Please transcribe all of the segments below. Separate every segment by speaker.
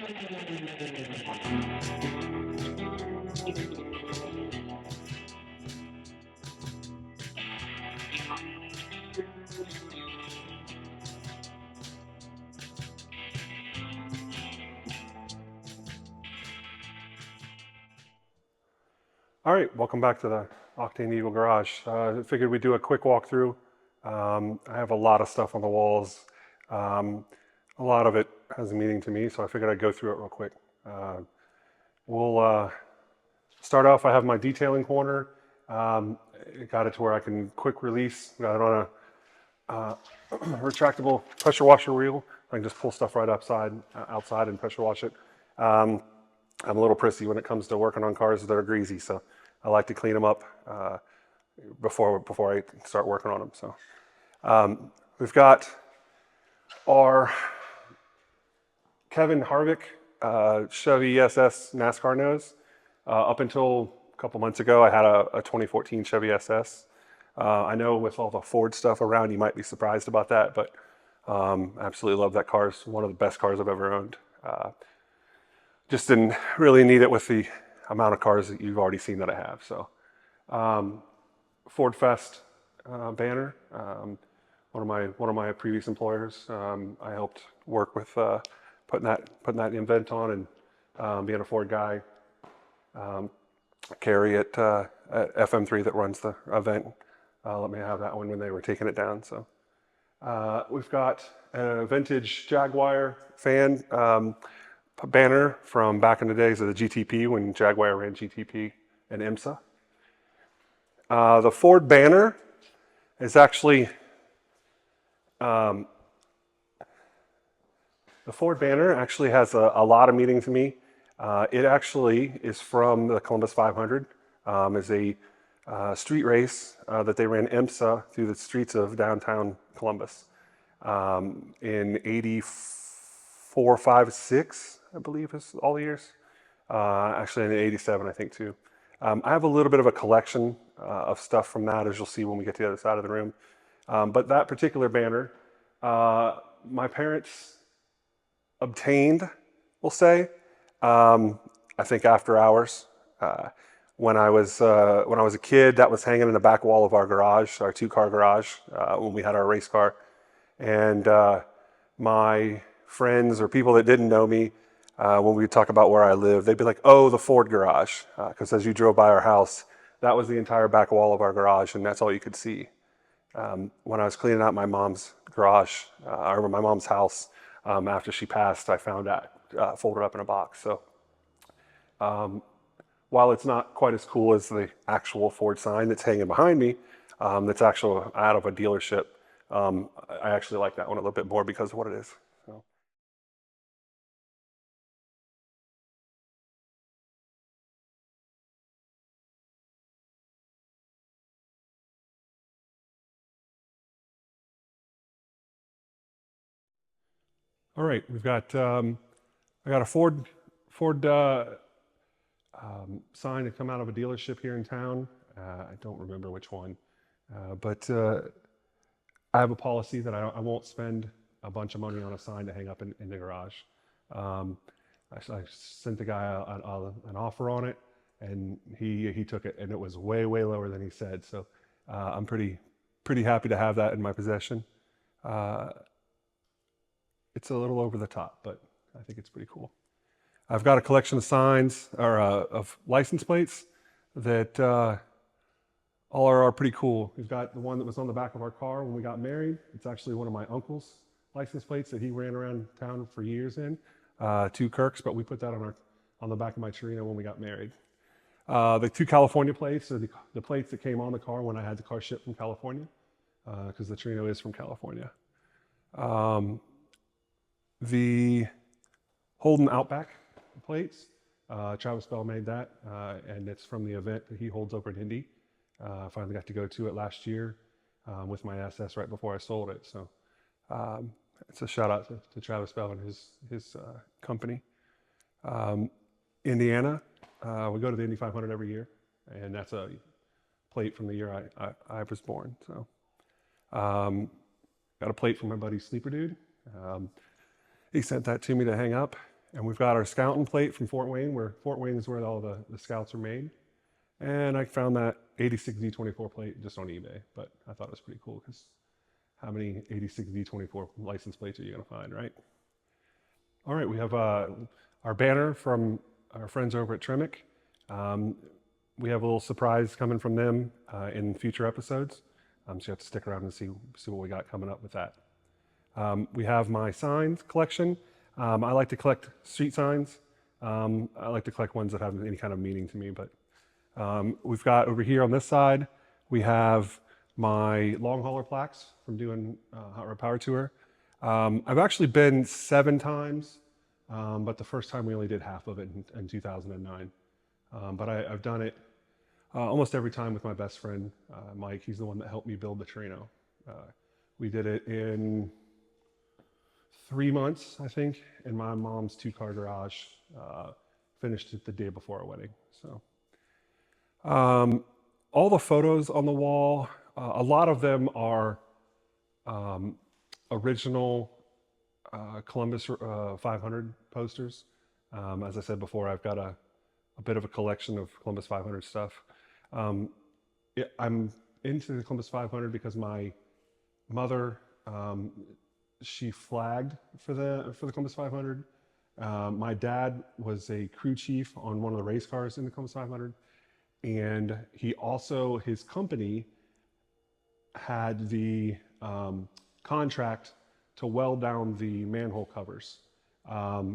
Speaker 1: All right, welcome back to the Octane Eagle Garage. I figured we'd do a quick walkthrough. I have a lot of stuff on the walls. Um, a lot of it has a meaning to me, so I figured I'd go through it real quick. Uh, we'll start off. I have my detailing corner. Got it to where I can quick release. Got it on a retractable pressure washer wheel. I can just pull stuff right outside and pressure wash it. I'm a little prissy when it comes to working on cars that are greasy, so I like to clean them up before I start working on them. So we've got our Kevin Harvick Chevy SS NASCAR nose. Up until a couple months ago, I had a 2014 Chevy SS. I know with all the Ford stuff around, you might be surprised about that, but absolutely love that car. It's one of the best cars I've ever owned. Just didn't really need it with the amount of cars that you've already seen that I have. So, Ford Fest banner. One of my previous employers. I helped work with putting that invent on, and being a Ford guy. Carrie at FM3 that runs the event let me have that one when they were taking it down. So we've got a vintage Jaguar fan banner from back in the days of the GTP when Jaguar ran GTP and IMSA. The Ford banner is actually the Ford banner actually has a lot of meaning to me. It actually is from the Columbus 500. Is a street race that they ran IMSA through the streets of downtown Columbus in 84, 5, 6, I believe is all the years. Actually in 87, I think too. I have a little bit of a collection of stuff from that, as you'll see when we get to the other side of the room. But that particular banner, my parents obtained, we'll say, I think after hours. When I was a kid, that was hanging in the back wall of our garage, our two-car garage, when we had our race car. And my friends or people that didn't know me, when we would talk about where I lived, they'd be like, "Oh, the Ford garage," because as you drove by our house, that was the entire back wall of our garage, and that's all you could see. When I was cleaning out my mom's garage, or my mom's house, after she passed, I found that folded up in a box. So while it's not quite as cool as the actual Ford sign that's hanging behind me, that's actually out of a dealership, I actually like that one a little bit more because of what it is. So. All right, I got a Ford sign to come out of a dealership here in town. I don't remember which one, but I have a policy that I won't spend a bunch of money on a sign to hang up in the garage. Um, I sent the guy an offer on it, and he took it, and it was way lower than he said. So I'm pretty happy to have that in my possession. Uh, it's a little over the top, but I think it's pretty cool. I've got a collection of signs or of license plates that all are pretty cool. We've got the one that was on the back of our car when we got married. It's actually one of my uncle's license plates that he ran around town for years in, two Kirks, but we put that on the back of my Torino when we got married. The two California plates are the plates that came on the car when I had the car shipped from California, because the Torino is from California. The Holden Outback plates, Travis Bell made that, and it's from the event that he holds over at Indy. I finally got to go to it last year with my SS right before I sold it. So it's a shout out to Travis Bell and his company. Indiana, we go to the Indy 500 every year, and that's a plate from the year I was born. So got a plate from my buddy Sleeper Dude. He sent that to me to hang up, And we've got our scouting plate from Fort Wayne, where Fort Wayne is where all the scouts are made. And I found that 86 D24 plate just on eBay, but I thought it was pretty cool because how many 86 D24 license plates are you going to find, right? All right, we have our banner from our friends over at Tremec. We have a little surprise coming from them in future episodes, so you have to stick around and see what we got coming up with that. We have my signs collection. I like to collect street signs. I like to collect ones that have any kind of meaning to me, but we've got over here on this side, we have my long hauler plaques from doing Hot Rod Power Tour. I've actually been 7 times, but the first time we only did half of it in 2009. But I've done it almost every time with my best friend, Mike. He's the one that helped me build the Torino. We did it in 3 months, I think, in my mom's 2-car garage. Finished it the day before our wedding. So, all the photos on the wall, a lot of them are original Columbus 500 posters. As I said before, I've got a bit of a collection of Columbus 500 stuff. I'm into the Columbus 500 because my mother, she flagged for the Columbus 500. My dad was a crew chief on one of the race cars in the Columbus 500, and he also, his company had the contract to weld down the manhole covers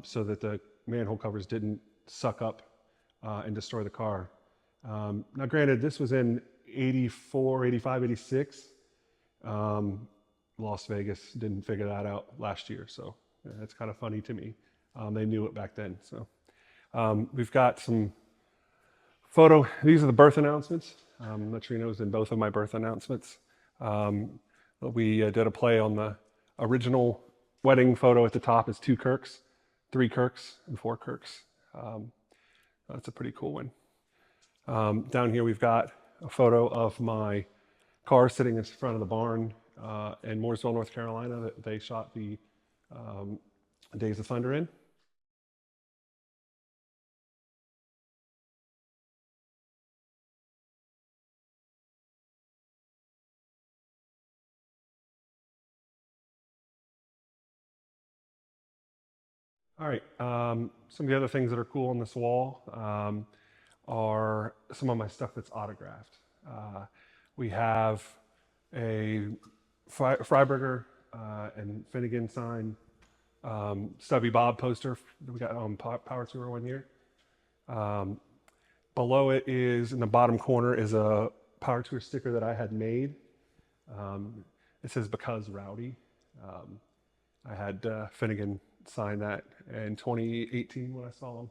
Speaker 1: so that the manhole covers didn't suck up and destroy the car. Now granted, this was in 84, 85, 86. Las Vegas didn't figure that out last year, so it's kind of funny to me. They knew it back then. So we've got some these are the birth announcements. The Torino's in both of my birth announcements. We did a play on the original wedding photo at the top is 2 Kirks, 3 Kirks, and 4 Kirks. That's a pretty cool one. Down here we've got a photo of my car sitting in front of the barn in Mooresville, North Carolina that they shot the Days of Thunder in. All right, some of the other things that are cool on this wall are some of my stuff that's autographed. We have a Freiberger and Finnegan signed Stubby Bob poster that we got on Power Tour one year. Below it is, in the bottom corner, is a Power Tour sticker that I had made. It says, "Because Rowdy." I had Finnegan sign that in 2018 when I saw him.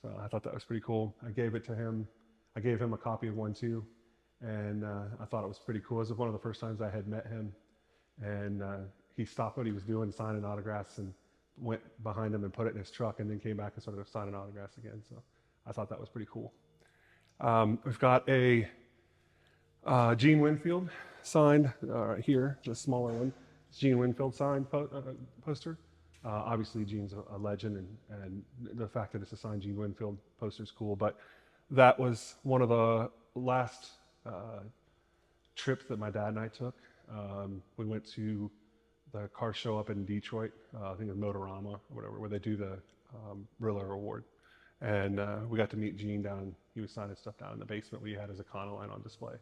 Speaker 1: So I thought that was pretty cool. I gave it to him. I gave him a copy of one too. And I thought it was pretty cool. It was one of the first times I had met him. And he stopped what he was doing, signing autographs, and went behind him and put it in his truck, and then came back and started signing autographs again. So I thought that was pretty cool. We've got a Gene Winfield signed here, the smaller one. It's Gene Winfield signed poster. Obviously, Gene's a legend, and the fact that it's a signed Gene Winfield poster is cool. But that was one of the last trips that my dad and I took. We went to the car show up in Detroit, I think it was Motorama or whatever, where they do the Riller Award. And we got to meet Gene down. He was signing stuff down in the basement we had his Econoline on display.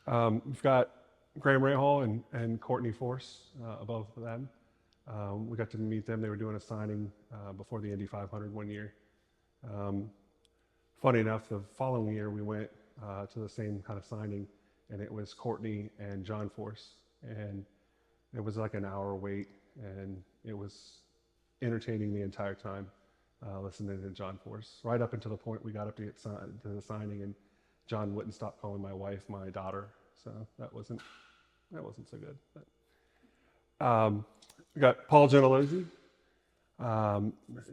Speaker 1: We've got Graham Rahal and Courtney Force above them. We got to meet them. They were doing a signing before the Indy 500 one year. Funny enough, the following year we went to the same kind of signing, and it was Courtney and John Force. And it was like an hour wait, and it was entertaining the entire time listening to John Force. Right up until the point we got up to the signing, and John wouldn't stop calling my wife my daughter. So that wasn't so good. But, we got Paul Gentilozzi.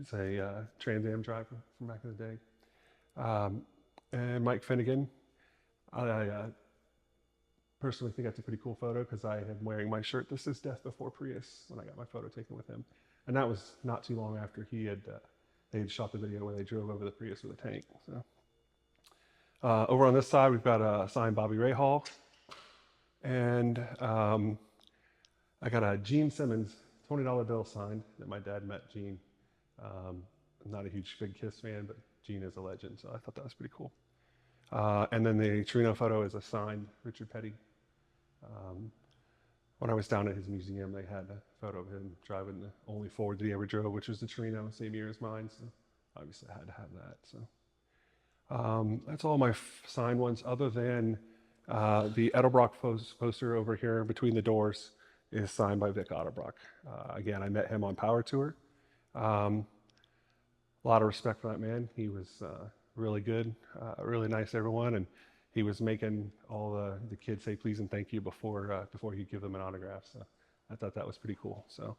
Speaker 1: It's a Trans Am driver from back in the day. And Mike Finnegan. I personally think that's a pretty cool photo because I am wearing my shirt "This is Death Before Prius" when I got my photo taken with him. And that was not too long after they had shot the video where they drove over the Prius with a tank. So over on this side, we've got a signed Bobby Ray Hall. And I got a Gene Simmons $20 bill signed that my dad met Gene. I'm not a huge Big Kiss fan, but Gene is a legend, so I thought that was pretty cool. And then the Torino photo is a signed Richard Petty. When I was down at his museum, they had a photo of him driving the only Ford that he ever drove, which was the Torino, same year as mine. So obviously I had to have that. So that's all my signed ones, other than the Edelbrock poster over here between the doors is signed by Vic Otterbrock. Again, I met him on Power Tour. A lot of respect for that man. He was really good, really nice to everyone, and he was making all the kids say please and thank you before he'd give them an autograph. So I thought that was pretty cool. So,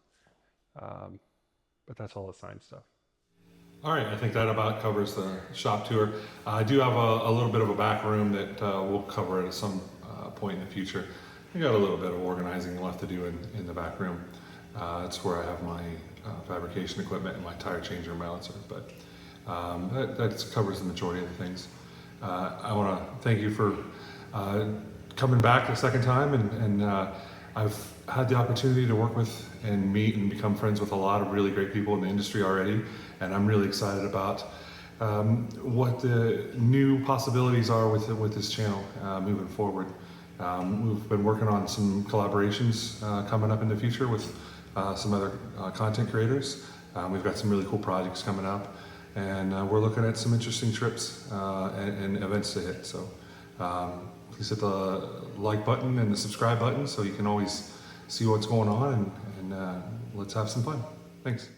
Speaker 1: but that's all the signed stuff.
Speaker 2: All right, I think that about covers the shop tour. I do have a little bit of a back room that we'll cover at some point in the future. I got a little bit of organizing left to do in the back room. It's where I have my fabrication equipment and my tire changer and balancer, but that covers the majority of the things. I want to thank you for coming back a second time, and I've had the opportunity to work with and meet and become friends with a lot of really great people in the industry already, and I'm really excited about what the new possibilities are with this channel moving forward. We've been working on some collaborations coming up in the future with some other content creators. We've got some really cool projects coming up, and we're looking at some interesting trips and events to hit. So please hit the like button and the subscribe button so you can always see what's going on, and let's have some fun. Thanks.